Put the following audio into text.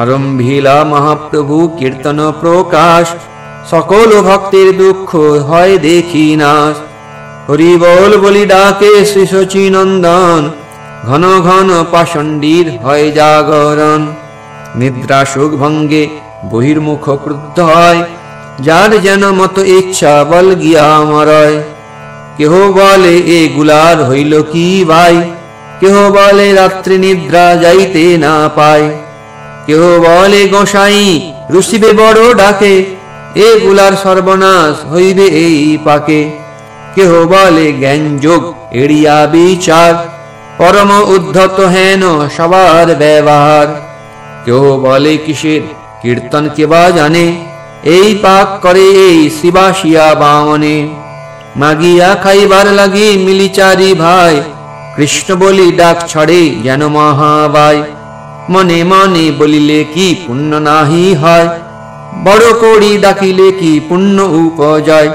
আরম্ভিলা মহাপ্রভু কীর্তন প্রকাশ, সকল ভক্তের দুঃখ হয় দেখি নাশ। হরি বল বলি ডাকে শ্রী শচীনন্দন, ঘন ঘন পাষণ্ডীর হয় জাগরণ। নিদ্রা সুখ ভঙ্গে বহির্মুখ ক্রুদ্ধ হয়, যার যেন মত ইচ্ছা বল গিয়া মরয়। কেহ বলে এগুলার হইল কি ভাই, কেহ বলে রাত্রি নিদ্রা যাইতে না পায়। কেহ বলে গোসাই রুষিবে বড় ডাকে, এগুলার সর্বনাশ হইবে এই পাকে। কেহ বলে জ্ঞান যোগ এড়িয়া বিচার, পরম উদ্ধত হেন সবার ব্যবহার। কেহ বলে কিসের কীর্তন কেবা জানে, এই পাক করে এই শিবাসিয়া বামনে। মাগিয়া খাইবার লাগি মিলি চারি ভাই, কৃষ্ণ বলি ডাক ছড়ে যেন মহাবাই। মনে মনে বলিলে কি পুণ্য নাহি হয়, বড় করি ডাকিলে কি পুণ্য উপজয়।